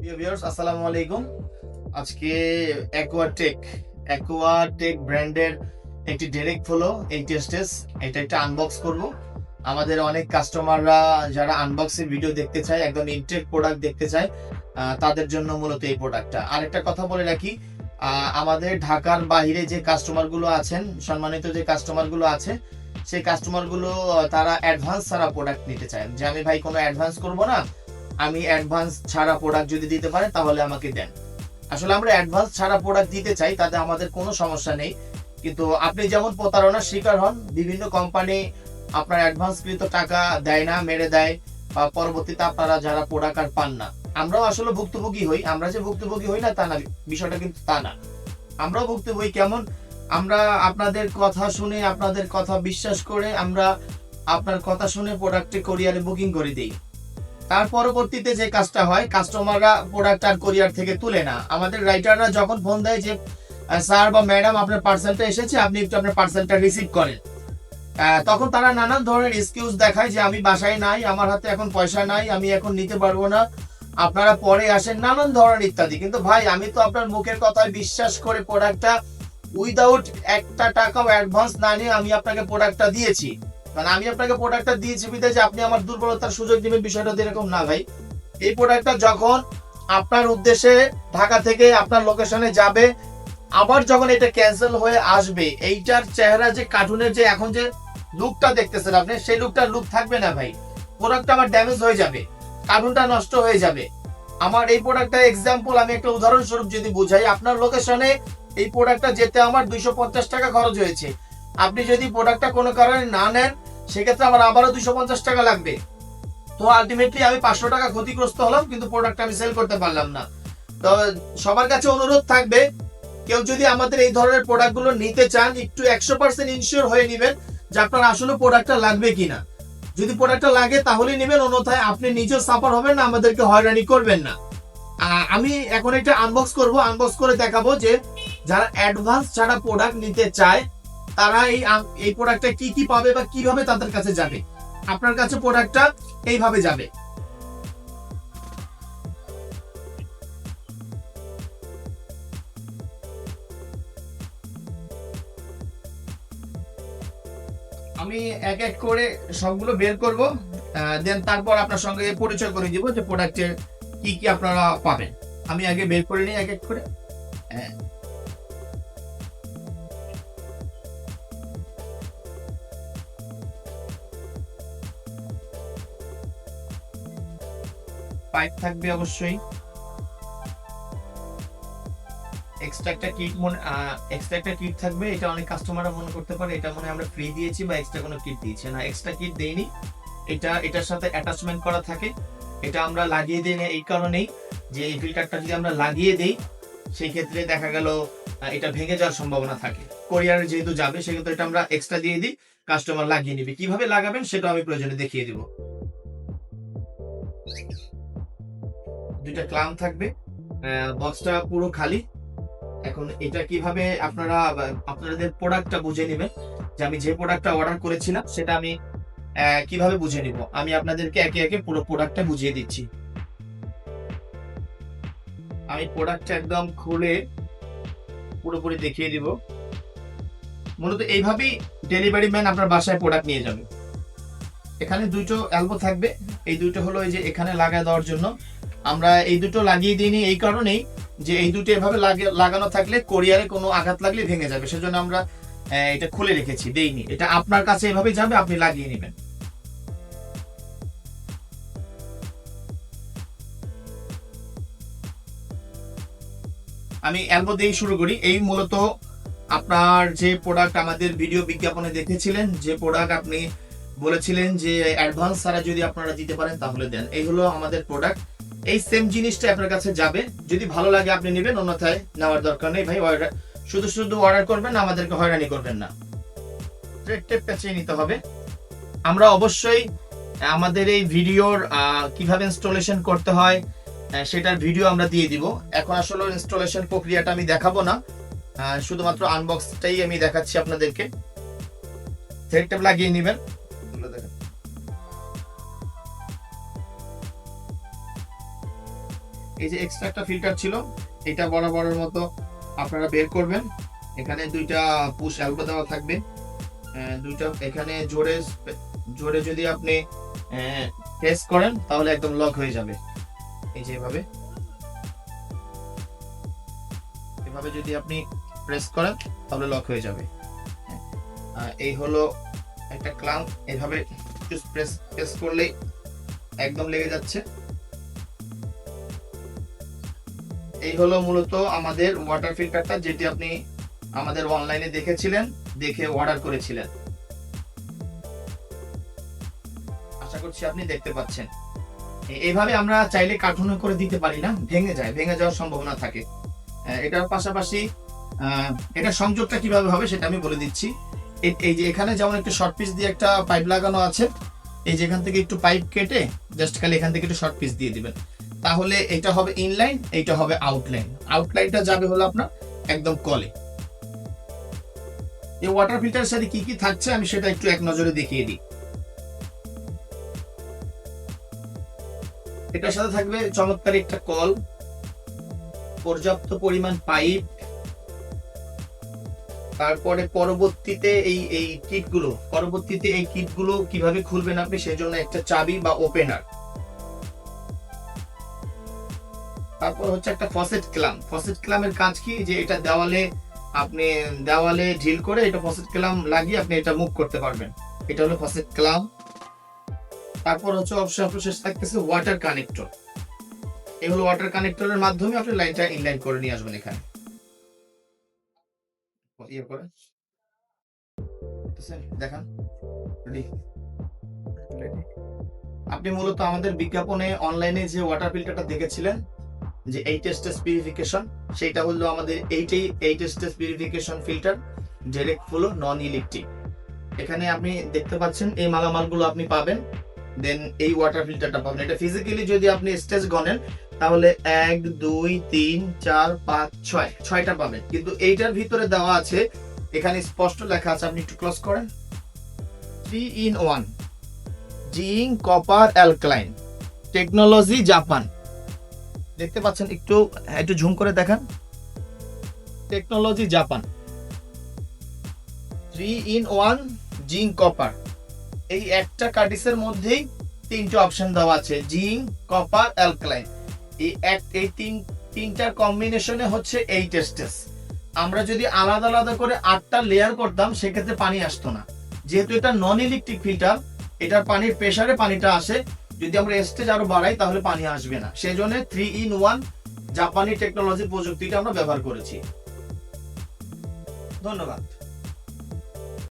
প্রিয় ভিউয়ার্স, আসসালামু আলাইকুম। আজকে অ্যাকোয়াটেক ব্র্যান্ডের একটি ডেরেক ফলো টেস্টেস এটা একটা আনবক্স করব। আমাদের অনেক কাস্টমাররা যারা আনবক্সের ভিডিও দেখতে চায়, একদম ইনটেক প্রোডাক্ট দেখতে চায়, তাদের জন্য মূলত এই প্রোডাক্টটা। আরেকটা কথা বলে রাখি, আমাদের ঢাকার বাইরে যে কাস্টমারগুলো আছেন, সম্মানিত যে কাস্টমারগুলো আছে, সেই কাস্টমারগুলো তারা অ্যাডভান্স ছাড়া প্রোডাক্ট নিতে চায়, যে আমি ভাই কোনো অ্যাডভান্স করব না, আমি অ্যাডভান্স ছাড়া প্রোডাক্ট যদি দিতে পারেন তাহলে আমাকে দেন। আসলে আমরা অ্যাডভান্স ছাড়া প্রোডাক্ট দিতে চাই, তাতে আমাদের কোনো সমস্যা নেই, কিন্তু আপনি যেমন প্রতারণার শিকার হন, বিভিন্ন কোম্পানি আপনার অ্যাডভান্সকৃত টাকা দেয় না, মেরে দেয়, বা পরবর্তীতে আপনারা যারা প্রোডাক্ট আর পান না। আমরাও আসলে ভুক্তভোগী হই, আমরা যে ভুক্তভোগী হই না তা না, বিষয়টা কিন্তু তা না। আমরাও ভুক্তভোগী। কেমন? আমরা আপনাদের কথা শুনে, আপনাদের কথা বিশ্বাস করে আমরা আপনার কথা শুনে প্রোডাক্টে কোরিয়ারে বুকিং করে দিই। তার পরবর্তীতে যে কাজটা হয়, কাস্টমাররা প্রোডাক্ট আর কোরিয়ার থেকে তুলে না। আমাদের রাইটাররা যখন ফোন দেয় যে স্যার বা ম্যাডাম আপনার পার্সেলটা এসেছে, আপনি একটু আপনার পার্সেলটা রিসিভ করেন, তখন তারা নানান ধরনের এক্সকিউজ দেখায় যে আমি বাসায় নাই, আমার হাতে এখন পয়সা নাই, আমি এখন নিতে পারবো না, আপনারা পরে আসেন, নানান ধরনের ইত্যাদি। কিন্তু ভাই, আমি তো আপনার মুখের কথায় বিশ্বাস করে প্রোডাক্টটা উইদাউট একটা টাকাও অ্যাডভান্স না নিয়ে আমি আপনাকে প্রোডাক্টটা দিয়েছি। কারণ আমি আপনাকে প্রোডাক্টটা দিয়েছি বিধায় যে আপনি আমার দুর্বলতার সুযোগ দিবেন, বিষয়টা এরকম না ভাই। এই প্রোডাক্টটা যখন আপনার উদ্দেশ্যে ঢাকা থেকে আপনার লোকেশনে যাবে, আবার যখন এটা ক্যান্সেল হয়ে আসবে, এইটার চেহারা যে কার্টুনের যে এখন যে লুকটা দেখতেছেন আপনি, সেই লুক থাকবে না ভাই। প্রোডাক্টটা আমার ড্যামেজ হয়ে যাবে, কার্টুনটা নষ্ট হয়ে যাবে। আমার এই প্রোডাক্টটা এক্সাম্পল, আমি একটা উদাহরণস্বরূপ যদি বুঝাই, আপনার লোকেশনে এই প্রোডাক্টটা যেতে আমার 250 টাকা খরচ হয়েছে। আপনি যদি প্রোডাক্টটা কোনো কারণে না নেন, সেক্ষেত্রে আমার আবারও 250 টাকা লাগবে। তো আলটিমেটলি আমি 500 টাকা ক্ষতিগ্রস্ত হলাম, কিন্তু প্রোডাক্ট আমি সেল করতে পারলাম না। তো সবার কাছে অনুরোধ থাকবে, কেউ যদি আমাদের এই ধরনের প্রোডাক্টগুলো নিতে চান, একটু 100% ইনশিওর হয়ে নেবেন যে আপনার আসলে প্রোডাক্টটা লাগবে কিনা। যদি প্রোডাক্টটা লাগে তাহলেই নেবেন, অন্যথায় আপনি নিজেও সাফার হবেন না, আমাদেরকে হয়রানি করবেন না। আমি এখন এটা আনবক্স করব, আনবক্স করে দেখাবো যে যারা অ্যাডভান্স ছাড়া প্রোডাক্ট নিতে চায়, তারা এই প্রোডাক্টটা কি কি পাবে বা কিভাবে তাদের কাছে যাবে। আপনার কাছে প্রোডাক্টটা এইভাবে যাবে। আমি এক এক করে সবগুলো বের করব, দেন তারপর আপনার সঙ্গে পরিচয় করে দিব যে প্রোডাক্টের কি কি আপনারা পাবেন। আমি আগে বের করে নিই এক এক করে। পাইপ থাকবে অবশ্যই, এক্সট্রা একটা কিট থাকবে। এটা অনেক কাস্টমাররা মনে করতে পারে এটা মনে আমরা ফ্রি দিয়েছি বা এক্সট্রা কোনো কিট দিয়েছি না, এক্সট্রা কিট দেইনি। এটার সাথে অ্যাটাচমেন্ট করা থাকে। এটা আমরা লাগিয়ে দিই না এই কারণেই যে এই ফিল্টারটা যদি আমরা লাগিয়ে দেই, সেই ক্ষেত্রে দেখা গেল এটা ভেঙে যাওয়ার সম্ভাবনা থাকে। কোরিয়ারে যেহেতু যাবে, সেক্ষেত্রে এটা আমরা এক্সট্রা দিয়ে দিই, কাস্টমার লাগিয়ে নিবে। কিভাবে লাগাবেন সেটা আমি প্রয়োজনে দেখিয়ে দিব। দুইটা ক্লাম থাকবে, বক্সটা পুরো খালি। এখন এটা কিভাবে আপনারা আপনাদের প্রোডাক্টটা বুঝে নেবেন, যে আমি যে প্রোডাক্টটা অর্ডার করেছিলাম সেটা আমি কিভাবে বুঝে নিব, আমি আপনাদেরকে একে একে পুরো প্রোডাক্টটা বুঝিয়ে দিচ্ছি। আমি প্রোডাক্টটা একদম খুলে পুরোপুরি দেখিয়ে দিব। মূলত এইভাবেই ডেলিভারি ম্যান আপনার বাসায় প্রোডাক্ট নিয়ে যাবে। এখানে দুটো এলবো থাকবে, এই দুটো হলো এই যে এখানে লাগায় দেওয়ার জন্য। আমরা এই দুটো লাগিয়ে দিইনি এই কারণেই যে এই দুটো এভাবে লাগানো থাকলে কোরিয়ারে কোনো আঘাত লাগলে ভেঙে যাবে, সেজন্য আমরা এটা খুলে রেখেছি, দেইনি। এটা আপনার কাছে এভাবে যাবে, আপনি লাগিয়ে নেবেন। আমি এলবো দিয়ে শুরু করি। এই মূলত আপনার যে প্রোডাক্ট আমাদের ভিডিও বিজ্ঞাপনে দেখেছিলেন, যে প্রোডাক্ট আপনি বলেছিলেন যে অ্যাডভান্স ছাড়া যদি আপনারা দিতে পারেন তাহলে দেন, এই হলো আমাদের প্রোডাক্ট। এই সেম জিনিসটা আপনার কাছে যাবে, যদি ভালো লাগে আপনি নেবেন, অন্যথায় নেওয়ার দরকার নেই ভাই। শুধু শুধু অর্ডার করবেন না, আমাদেরকে হয়রানি করবেন না। টেপটা চেয়ে নিতে হবে। আমরা অবশ্যই আমাদের এই ভিডিওর কিভাবে ইনস্টলেশন করতে হয় সেটার ভিডিও আমরা দিয়ে দিব। এখন আসলে ইনস্টলেশন প্রক্রিয়াটা আমি দেখাবো না, শুধুমাত্র আনবক্সটাই আমি দেখাচ্ছি আপনাদেরকে। থ্রেড টেপ লাগিয়ে নেবেন। এই যে এক্সট্রা একটা ফিল্টার ছিল, এটা বরাবরের মতো আপনারা বের করবেন। এখানে দুইটা পুশ এলবো দেওয়া থাকবে, দুইটা এখানে জোরে জোরে যদি আপনি প্রেস করেন তাহলে একদম লক হয়ে যাবে। এই যে এভাবে এভাবে যদি আপনি প্রেস করেন তাহলে লক হয়ে যাবে। এই হলো একটা ক্লাম্প, এভাবে প্রেস করলেই একদম লেগে যাচ্ছে। এই হলো মূলত আমাদের ওয়াটার ফিল্টারটা, যেটি আপনি আমাদের অনলাইনে দেখেছিলেন, দেখে অর্ডার করেছিলেন। আশা করছি আপনি দেখতে পাচ্ছেন। এইভাবে আমরা চাইলে কার্টুনে করে দিতে পারি না, ভেঙে যায়, ভেঙে যাওয়ার সম্ভাবনা থাকে। এটার পাশাপাশি এটা সংযোগটা কিভাবে হবে সেটা আমি বলে দিচ্ছি। এই যে এখানে যেমন একটা শর্ট পিস দিয়ে একটা পাইপ লাগানো আছে, এই যে এখান থেকে একটু পাইপ কেটে জাস্ট খালি এখান থেকে একটু শর্ট পিস দিয়ে দিবেন, তাহলে এটা হবে ইনলাইন, এইটা হবে আউটলাইন। আউটলাইনটা যাবে হলো আপনার একদম কলে। এই ওয়াটার ফিল্টারের সাথে কি কি থাকছে আমি সেটা একটু এক নজরে দেখিয়ে দিই। এটার সাথে থাকবে চমৎকার একটা কল, পর্যাপ্ত পরিমাণ পাইপ, তারপরে পরবর্তীতে এই কিটগুলো কিভাবে খুলবেন আপনি সেই জন্য একটা চাবি বা ওপেনার। তারপর হচ্ছে একটা ফসেট ক্ল্যাম্প। ফসেট ক্ল্যাম্পের কাজ কি, যে এটা দেওয়ালে ঢিল করে এটা ফসেট ক্ল্যাম্প লাগিয়ে আপনি এটা মুভ করতে পারবেন। এটা হলো ফসেট ক্ল্যাম্প। তারপর হচ্ছে অবশেষে থাকতেছে ওয়াটার কানেক্টর। এই হলো ওয়াটার কানেক্টরের মাধ্যমে আপনি লাইনটা ইনলাইন করে নিয়ে আসবেন। এখানে দেখান, আপনি মূলত আমাদের বিজ্ঞাপনে অনলাইনে যে ওয়াটার ফিল্টারটা দেখেছিলেন, যে 8S পিউরিফিকেশন, সেটা হলো আমাদের 8S purification filter, direct flow non electric. এখানে আপনি দেখতে পাচ্ছেন এই মালামালগুলো আপনি পাবেন, দেন এই ওয়াটার ফিল্টারটা পাবেন। এটা ফিজিক্যালি যদি আপনি স্টেজ গণেন তাহলে 1 2 3 4 5 6 6টা পাবেন, কিন্তু এইটার ভিতরে দেওয়া আছে, এখানে স্পষ্ট লেখা আছে, আপনি একটু ক্লোজ করেন, 3 in 1 zinc copper alkaline, technology Japan. দেখতে পাচ্ছেন, একটু ঝুম করে দেখান, technology Japan 3 in 1 zinc copper. এই একটা কার্টিসের মধ্যেই তিনটে অপশন দেওয়া আছে, জিঙ্ক কপার অ্যালকালাইন। এই তিনটার কম্বিনেশনে হচ্ছে 8S। আমরা যদি আলাদা আলাদা করে 8টা লেয়ার করতাম সেক্ষেত্রে পানি আসতো না। যেহেতু এটা নন ইলেকট্রিক ফিল্টার, এটার পানির প্রেসারে পানিটা আসে, যদি আমরা স্টেজ আরো বাড়াই তাহলে পানি আসবে না। সেই জন্য 3 in 1 জাপানি টেকনোলজি প্রযুক্তিটা আমরা ব্যবহার করেছি। ধন্যবাদ।